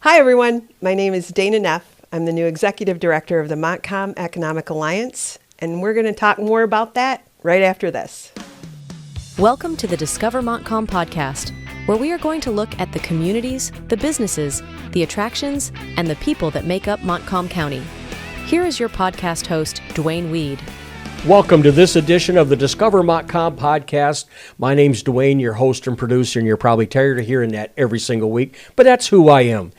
Hi, everyone. My name is Dayna Neff. I'm the new Executive Director of the Montcalm Economic Alliance, and we're going to talk more about that right after this. Welcome to the Discover Montcalm podcast, where we are going to look at the communities, the businesses, the attractions, and the people that make up Montcalm County. Here is your podcast host, Dwayne Weed. Welcome to this edition of the Discover Montcalm podcast. My name's Dwayne, your host and producer, and you're probably tired of hearing that every single week, but that's who I am.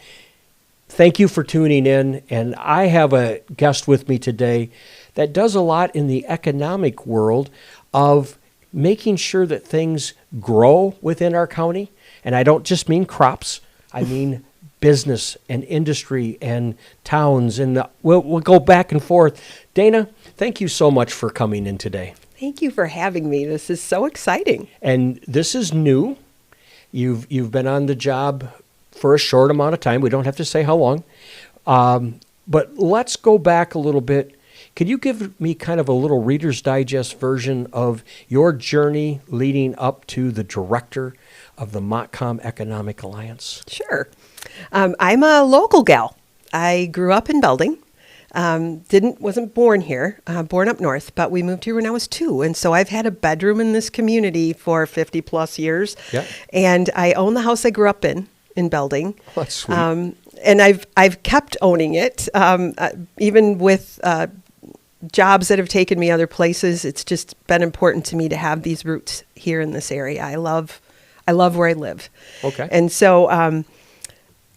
Thank you for tuning in, and I have a guest with me today that does a lot in the economic world of making sure that things grow within our county, and I don't just mean crops, I mean business and industry and towns, and we'll go back and forth. Dayna, thank you so much for coming in today. Thank you for having me. This is so exciting. And this is new. You've been on the job for a short amount of time. We don't have to say how long. But let's go back a little bit. Could you give me kind of a little Reader's Digest version of your journey leading up to the director of the Montcalm Economic Alliance? Sure. I'm a local gal. I grew up in Belding. Wasn't born here, born up north, but we moved here when I was 2. And so I've had a bedroom in this community for 50 plus years. Yeah. And I own the house I grew up in Belding. Oh, that's sweet. And I've kept owning it, even with jobs that have taken me other places. It's just been important to me to have these roots here in this area. I love where I live. Okay. And so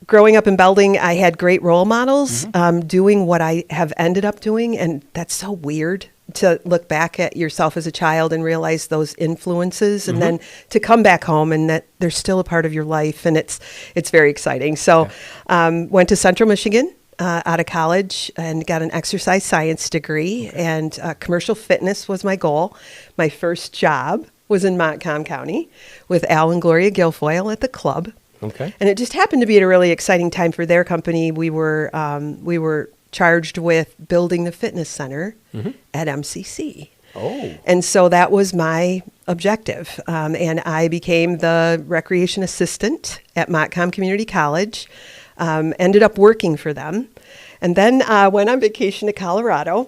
growing up in Belding, I had great role models doing what I have ended up doing. And that's so weird to look back at yourself as a child and realize those influences and then to come back home and that they're still a part of your life. And it's very exciting. So went to Central Michigan out of college and got an exercise science degree, and commercial fitness was my goal. My first job was in Montcalm County with Al and Gloria Guilfoyle at the club. Okay. And it just happened to be at a really exciting time for their company. We were charged with building the fitness center at MCC. Oh. And so that was my objective. And I became the recreation assistant at Montcalm Community College, ended up working for them, and then went on vacation to Colorado,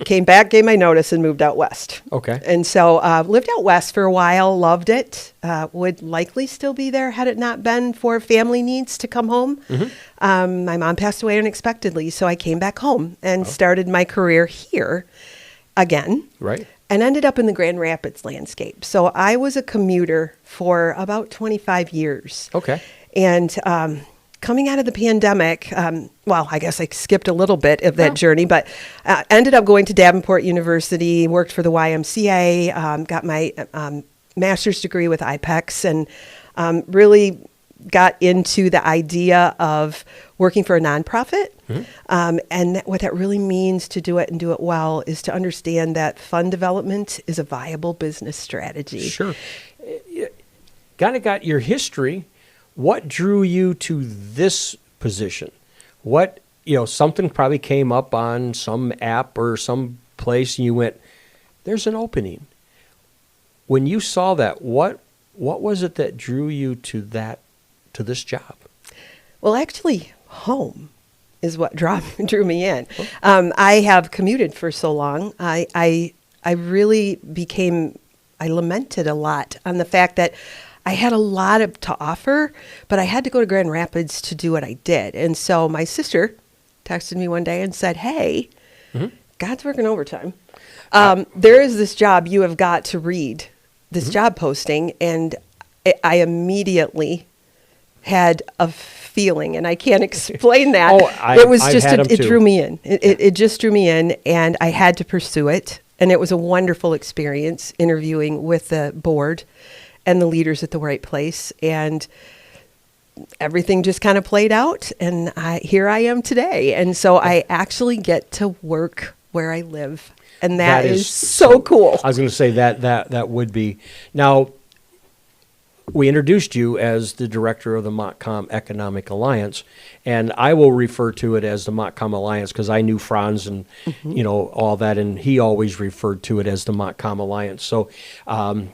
came back, gave my notice, and moved out west. Okay. And so lived out west for a while, loved it, would likely still be there had it not been for family needs to come home. My mom passed away unexpectedly, so I came back home and started my career here again. Right. And ended up in the Grand Rapids landscape. So I was a commuter for about 25 years. Okay. And coming out of the pandemic, I guess I skipped a little bit of that journey, but ended up going to Davenport University, worked for the YMCA, got my master's degree with IPEX, and really got into the idea of working for a nonprofit. And what that really means to do it and do it well is to understand that fund development is a viable business strategy. Sure. Kind of got your history. What drew you to this position? What, something probably came up on some app or some place and you went, there's an opening. When you saw that, what was it that drew you to this job? Well, actually, home is what drew me in. I have commuted for so long. I really I lamented a lot on the fact that I had a lot to offer, but I had to go to Grand Rapids to do what I did. And so my sister texted me one day and said, hey, God's working overtime. There is this job, you have got to read this job posting. And I immediately had a feeling, and I can't explain that. It drew me in. It just drew me in, and I had to pursue it. And it was a wonderful experience interviewing with the board and the leaders at the right place, and everything just kind of played out, and here I am today. And so I actually get to work where I live, and that is so cool. I was going to say that would be. Now, we introduced you as the director of the Montcalm Economic Alliance, and I will refer to it as the Montcalm Alliance because I knew Franz and all that, and he always referred to it as the Montcalm Alliance. So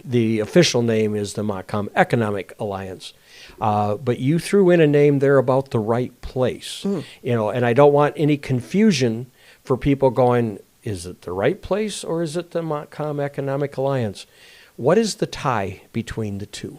the official name is the Montcalm Economic Alliance. But you threw in a name there about the right place, and I don't want any confusion for people going, is it the right place or is it the Montcalm Economic Alliance? What is the tie between the two?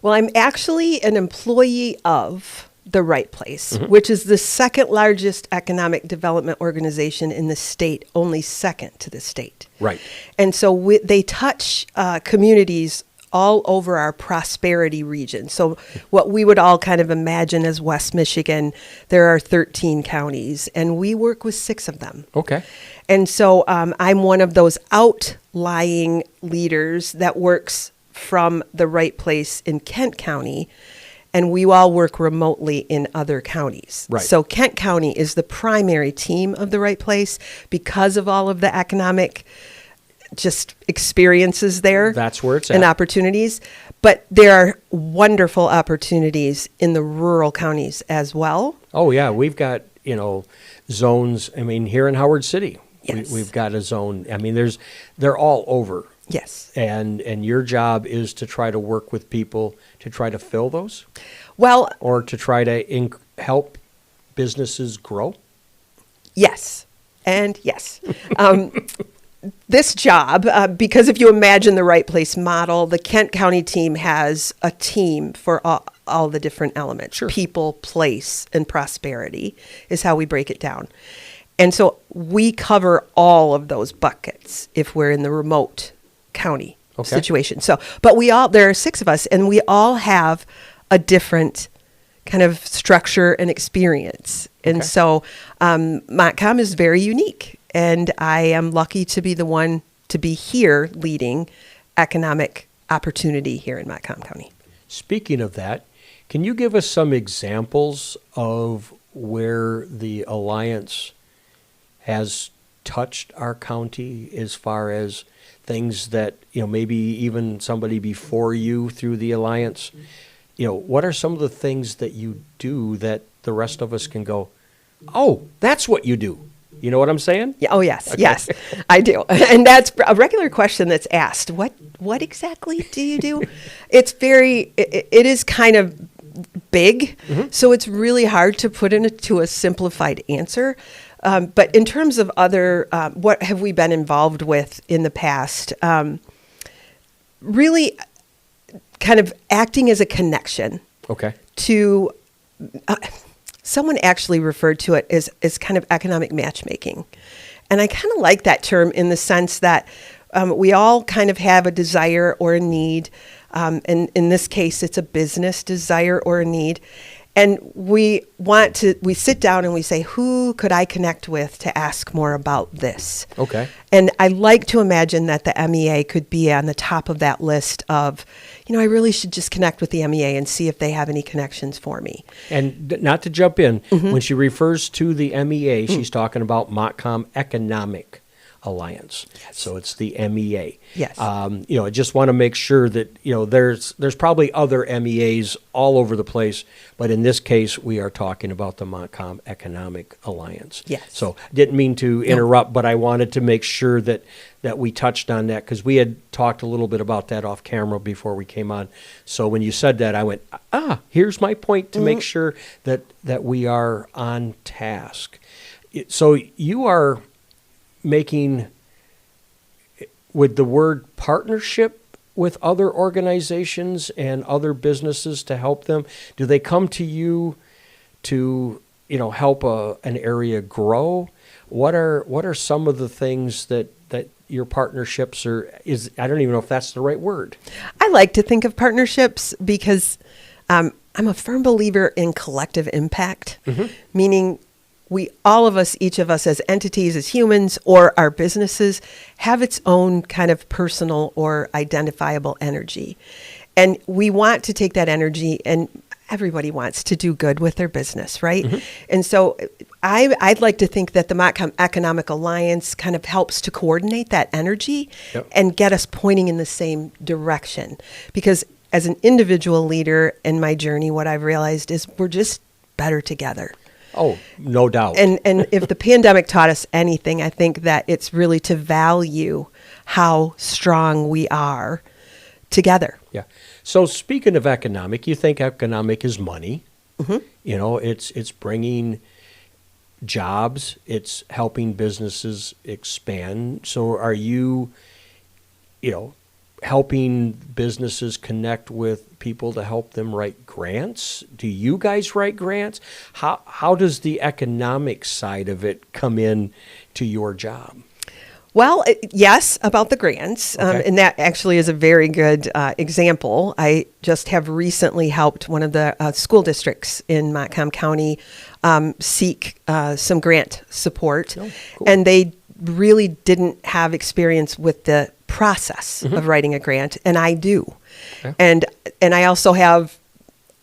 Well, I'm actually an employee of the Right Place, which is the second largest economic development organization in the state, only second to the state. Right. And so they touch communities all over our prosperity region. So what we would all kind of imagine as West Michigan, there are 13 counties, and we work with 6 of them. Okay. And so I'm one of those outlying leaders that works from the Right Place in Kent County, and we all work remotely in other counties. Right. So Kent County is the primary team of the Right Place because of all of the economic just experiences there. That's where it's at. And opportunities. But there are wonderful opportunities in the rural counties as well. Oh, yeah. We've got, zones. I mean, here in Howard City, Yes. we've got a zone. I mean, they're all over. Yes. And your job is to try to work with people to try to fill those? Well, Or to try to help businesses grow? yes. And yes. This job, because if you imagine the Right Place model, the Kent County team has a team for all the different elements. Sure. People, place, and prosperity is how we break it down. And so we cover all of those buckets if we're in the remote county situation. So, but there are 6 of us, and we all have a different kind of structure and experience. And so Montcalm is very unique. And I am lucky to be the one to be here leading economic opportunity here in Montcalm County. Speaking of that, can you give us some examples of where the Alliance has touched our county as far as things that, maybe even somebody before you through the Alliance? What are some of the things that you do that the rest of us can go, oh, that's what you do? You know what I'm saying? Yeah, oh, yes. Okay. Yes, I do. And that's a regular question that's asked. What exactly do you do? It is kind of big, so it's really hard to put into a simplified answer. But in terms of other, what have we been involved with in the past? Really kind of acting as a connection to... someone actually referred to it as kind of economic matchmaking. And I kind of like that term in the sense that we all kind of have a desire or a need. And in this case, it's a business desire or a need. And we sit down and we say, who could I connect with to ask more about this? Okay. And I like to imagine that the MEA could be on the top of that list of, I really should just connect with the MEA and see if they have any connections for me. And not to jump in, when she refers to the MEA, she's talking about Montcalm Economic Alliance. Yes. So it's the MEA. Yes. I just want to make sure that, there's probably other MEAs all over the place, but in this case, we are talking about the Montcalm Economic Alliance. Yes. So didn't mean to interrupt, but I wanted to make sure that we touched on that because we had talked a little bit about that off camera before we came on. So when you said that, I went, here's my point to make sure that we are on task. So you are making, with the word partnership with other organizations and other businesses to help them, do they come to you to help an area grow? What are some of the things that your partnerships I don't even know if that's the right word. I like to think of partnerships because I'm a firm believer in collective impact, meaning each of us as entities, as humans, or our businesses, have its own kind of personal or identifiable energy. And we want to take that energy, and everybody wants to do good with their business, right? And so I'd like to think that the Montcalm Economic Alliance kind of helps to coordinate that energy and get us pointing in the same direction. Because as an individual leader in my journey, what I've realized is we're just better together. Oh, no doubt. And if the pandemic taught us anything, I think that it's really to value how strong we are together. Yeah. So speaking of economic, you think economic is money. Mm-hmm. You know, it's bringing jobs, it's helping businesses expand. So are you, helping businesses connect with people to help them write grants? Do you guys write grants? How does the economic side of it come in to your job? Well, yes, about the grants. Okay. And that actually is a very good example. I just have recently helped one of the school districts in Montcalm County seek some grant support. Oh, cool. And they really didn't have experience with the process of writing a grant, and I do. Okay. And I also have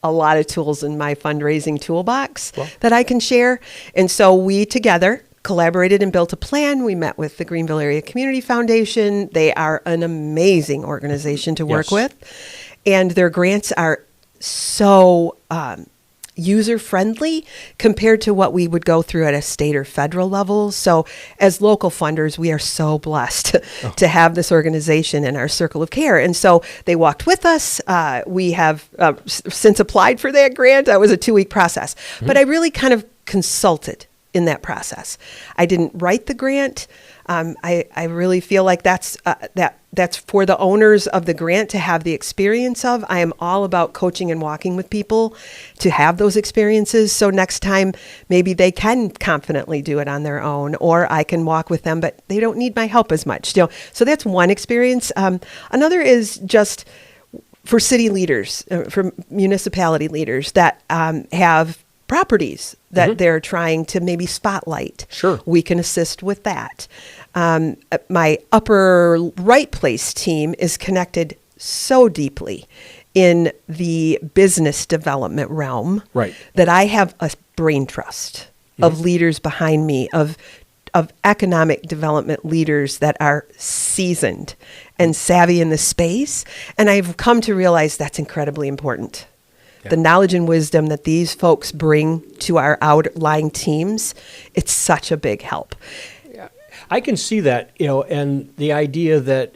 a lot of tools in my fundraising toolbox Well. that I can share. And so we together collaborated and built a plan. We met with the Greenville Area Community Foundation. They are an amazing organization to work Yes. with. And their grants are so user-friendly compared to what we would go through at a state or federal level. So as local funders, we are so blessed to have this organization in our circle of care. And so they walked with us. We have since applied for that grant. That was a 2-week process. But I really kind of consulted in that process. I didn't write the grant. I really feel like that's for the owners of the grant to have the experience of. I am all about coaching and walking with people to have those experiences. So next time, maybe they can confidently do it on their own, or I can walk with them, but they don't need my help as much. So that's one experience. Another is just for city leaders, for municipality leaders that have properties that they're trying to maybe spotlight. Sure. We can assist with that. My upper right place team is connected so deeply in the business development realm Right. that I have a brain trust of leaders behind me, of economic development leaders that are seasoned and savvy in the space. And I've come to realize that's incredibly important. Yeah. The knowledge and wisdom that these folks bring to our outlying teams, it's such a big help. I can see that, and the idea that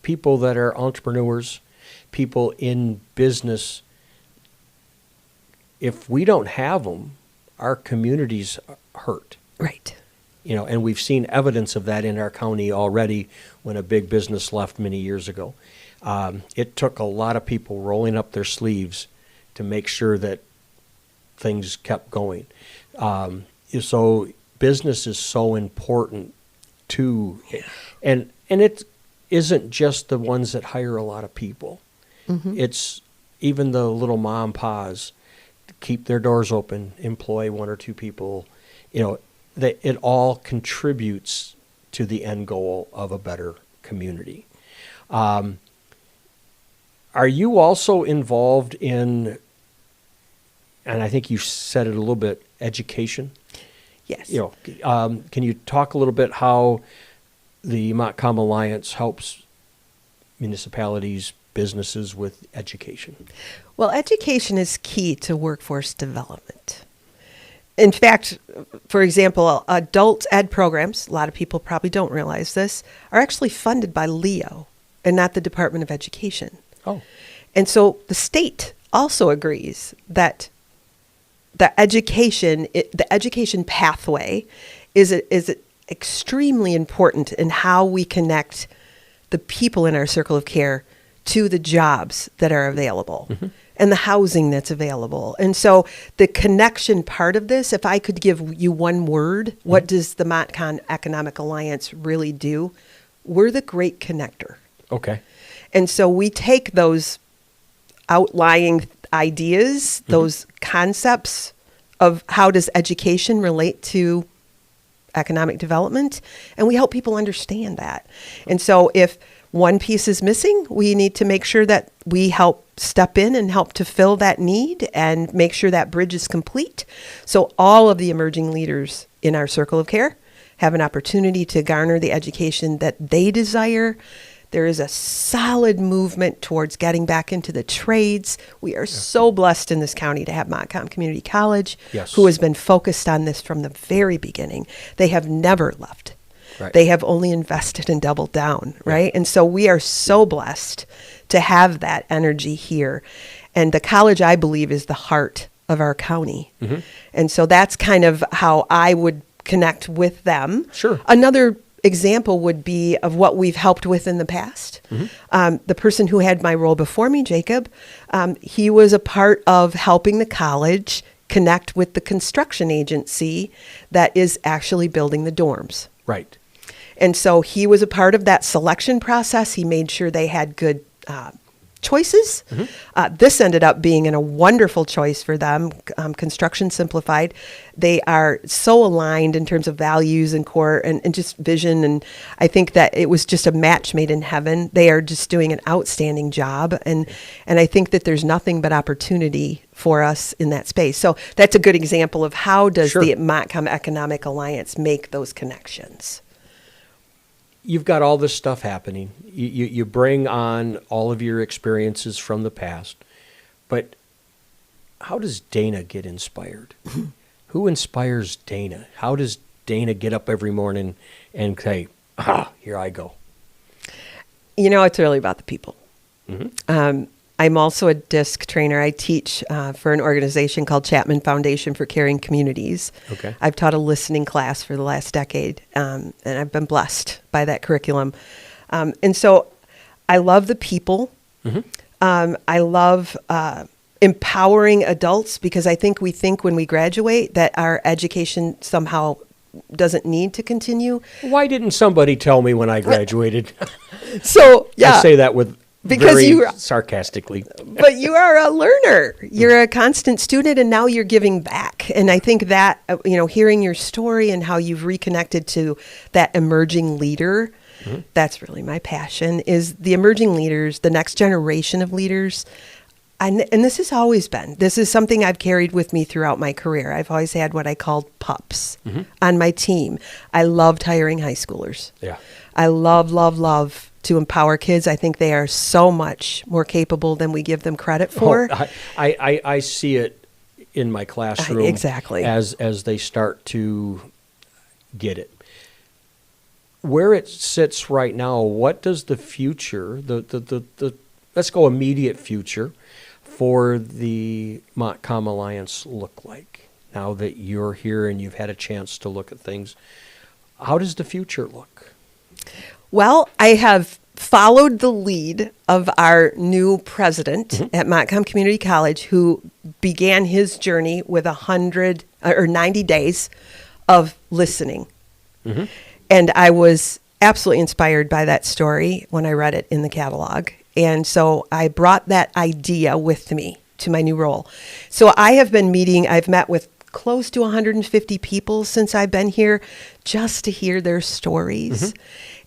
people that are entrepreneurs, people in business, if we don't have them, our communities hurt. Right. And we've seen evidence of that in our county already when a big business left many years ago. It took a lot of people rolling up their sleeves to make sure that things kept going. So business is so important too. And it isn't just the ones that hire a lot of people. It's even the little mom and pa's keep their doors open, employ 1 or 2 people. It all contributes to the end goal of a better community. Are you also involved in, and I think you said it a little bit, education? Yes. Can you talk a little bit how the Montcalm Alliance helps municipalities, businesses with education? Well, education is key to workforce development. In fact, for example, adult ed programs, a lot of people probably don't realize this, are actually funded by LEO and not the Department of Education. Oh. And so the state also agrees that the education pathway is extremely important in how we connect the people in our circle of care to the jobs that are available and the housing that's available. And so the connection part of this, if I could give you one word, what does the Montcalm Economic Alliance really do? We're the great connector. Okay. And so we take those outlying ideas, those concepts of how does education relate to economic development, and we help people understand that. And so if one piece is missing, we need to make sure that we help step in and help to fill that need and make sure that bridge is complete. So all of the emerging leaders in our circle of care have an opportunity to garner the education that they desire. There is a solid movement towards getting back into the trades. We are so blessed in this county to have Montcalm Community College, Yes. who has been focused on this from the very beginning. They have never left. Right. They have only invested and doubled down, right? And so we are so blessed to have that energy here. And the college, I believe, is the heart of our county. And so that's kind of how I would connect with them. Sure. Another example would be of what we've helped with in the past. The person who had my role before me, Jacob, he was a part of helping the college connect with the construction agency that is actually building the dorms. Right. And so he was a part of that selection process. He made sure they had good choices. This ended up being a wonderful choice for them, Construction Simplified. They are so aligned in terms of values and core and just vision. And I think that it was just a match made in heaven. They are just doing an outstanding job. And I think that there's nothing but opportunity for us in that space. So that's a good example of how does Sure. the Montcalm Economic Alliance make those connections. You've got all this stuff happening. You bring on all of your experiences from the past, but how does Dayna get inspired? Who inspires Dayna? How does Dayna get up every morning and say, here I go? You know, it's really about the people. I'm also a DISC trainer. I teach for an organization called Chapman Foundation for Caring Communities. Okay. I've taught a listening class for the last decade, and I've been blessed by that curriculum. And so I love the people. I love empowering adults because I think we think when we graduate that our education somehow doesn't need to continue. Why didn't somebody tell me when I graduated? So, yeah. I say that with Because very you- sarcastically. But you are a learner. You're a constant student, and now you're giving back. And I think that, hearing your story and how you've reconnected to that emerging leader, that's really my passion, is the emerging leaders, the next generation of leaders. And this has always been. This is something I've carried with me throughout my career. I've always had what I called pups on my team. I loved hiring high schoolers. Yeah. I love to empower kids. I think they are so much more capable than we give them credit for. I see it in my classroom Exactly. as they start to get it. Where it sits right now, what does the future, the let's go immediate future for the Montcalm Alliance look like? Now that you're here and you've had a chance to look at things, how does the future look? Well, I have followed the lead of our new president at Montcalm Community College, who began his journey with 90 days of listening. And I was absolutely inspired by that story when I read it in the catalog. And so I brought that idea with me to my new role. So I have been I've met with close to 150 people since I've been here just to hear their stories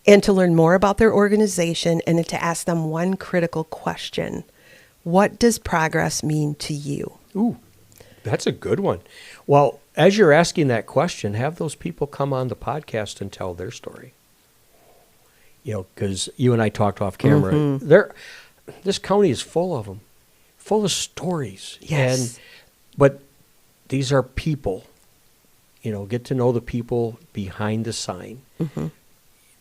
and to learn more about their organization and to ask them one critical question. What does progress mean to you? Ooh, that's a good one. Well, as you're asking that question, have those people come on the podcast and tell their story. Because you and I talked off camera. This county is full of them, full of stories. Yes. But these are people. Get to know the people behind the sign.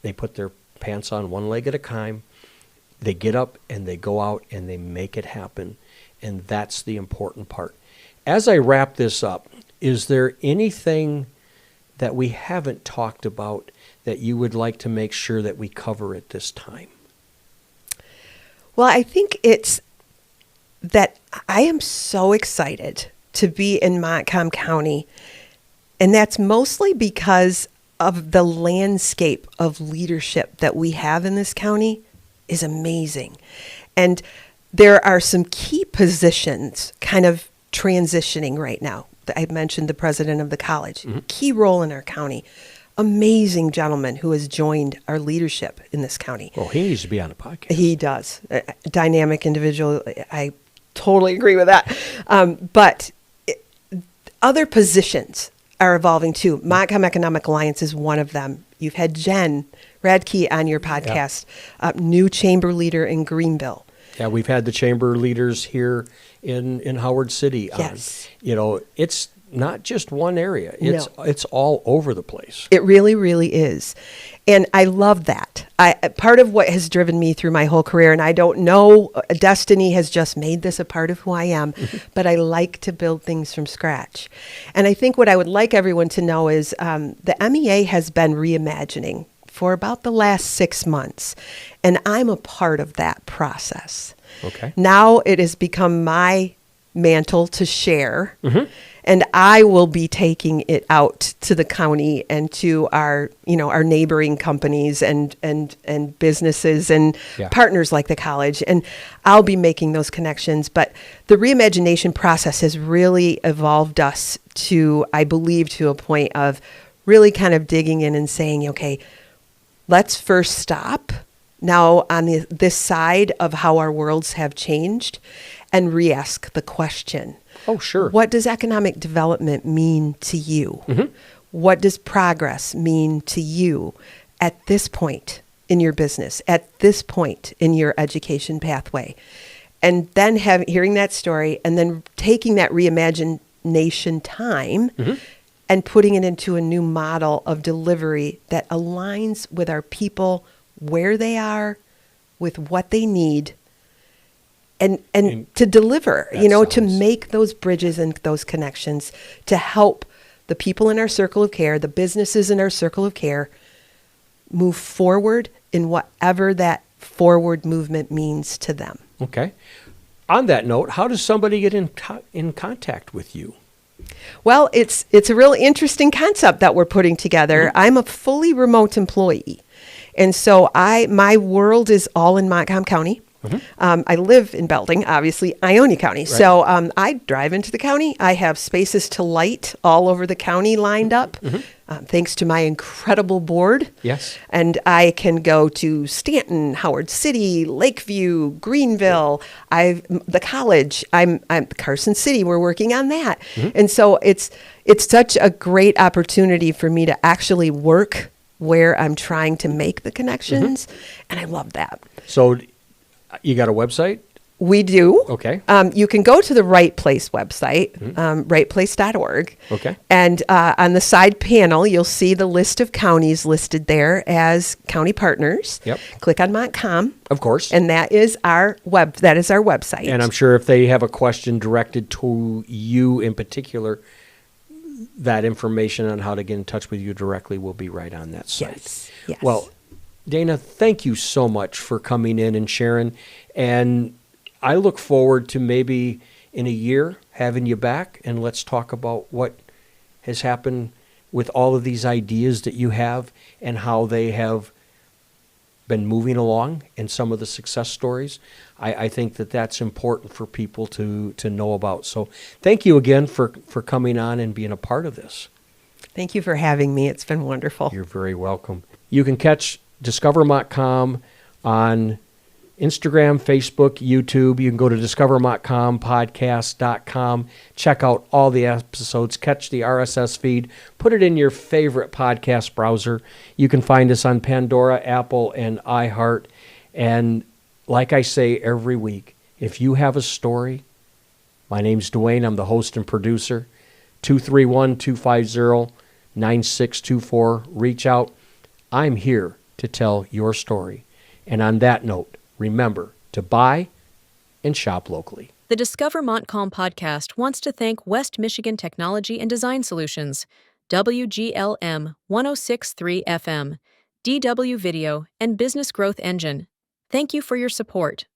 They put their pants on one leg at a time. They get up and they go out and they make it happen. And that's the important part. As I wrap this up, is there anything that we haven't talked about that you would like to make sure that we cover at this time? Well, I think it's that I am so excited to be in Montcalm County, and that's mostly because of the landscape of leadership that we have in this county is amazing. And there are some key positions kind of transitioning right now. I mentioned the president of the college, key role in our county. Amazing gentleman who has joined our leadership in this county. Well, he needs to be on the podcast. He does. A dynamic individual. I totally agree with that. But other positions are evolving too. Montcalm Economic Alliance is one of them. You've had Jen Radke on your podcast, new chamber leader in Greenville. Yeah, we've had the chamber leaders here in Howard City. Yes. It's not just one area. No. It's all over the place. It really, really is. And I love that. Part of what has driven me through my whole career, and I don't know, destiny has just made this a part of who I am, but I like to build things from scratch. And I think what I would like everyone to know is the MEA has been reimagining for about the last 6 months, and I'm a part of that process. Okay. Now it has become my mantle to share. And I will be taking it out to the county and to our neighboring companies and businesses and partners like the college. And I'll be making those connections. But the reimagination process has really evolved us to, I believe, to a point of really kind of digging in and saying, okay, let's first stop now on this side of how our worlds have changed and re-ask the question. Oh, sure. What does economic development mean to you? What does progress mean to you at this point in your business, at this point in your education pathway? And then hearing that story and then taking that reimagination time and putting it into a new model of delivery that aligns with our people, where they are, with what they need, and to deliver, to make those bridges and those connections to help the people in our circle of care, the businesses in our circle of care, move forward in whatever that forward movement means to them. Okay. On that note, how does somebody get in contact with you? Well, it's a really interesting concept that we're putting together. I'm a fully remote employee. And so my world is all in Montcalm County. I live in Belding, obviously, Ionia County. Right. So I drive into the county. I have spaces to light all over the county lined up, thanks to my incredible board. Yes. And I can go to Stanton, Howard City, Lakeview, Greenville. The college. I'm Carson City. We're working on that. And so it's such a great opportunity for me to actually work where I'm trying to make the connections. And I love that. So you got a website? We do. Okay. You can go to the Right Place website, rightplace.org. Okay. And on the side panel, you'll see the list of counties listed there as county partners. Yep. Click on Montcalm. Of course. And that is our website. And I'm sure if they have a question directed to you in particular, that information on how to get in touch with you directly will be right on that site. Yes. Well, Dayna, thank you so much for coming in and sharing. And I look forward to maybe in a year having you back, and let's talk about what has happened with all of these ideas that you have and how they have been moving along and some of the success stories. I think that that's important for people to know about. So thank you again for coming on and being a part of this. Thank you for having me. It's been wonderful. You're very welcome. You can catch Discover Montcalm on Instagram, Facebook, YouTube. You can go to discovermontcalmpodcast.com. Check out all the episodes. Catch the RSS feed. Put it in your favorite podcast browser. You can find us on Pandora, Apple, and iHeart. And like I say every week, if you have a story, my name's Dwayne. I'm the host and producer. 231-250-9624. Reach out. I'm here to tell your story. And on that note, remember to buy and shop locally. The Discover Montcalm podcast wants to thank West Michigan Technology and Design Solutions, WGLM 106.3 FM, DW Video, and Business Growth Engine. Thank you for your support.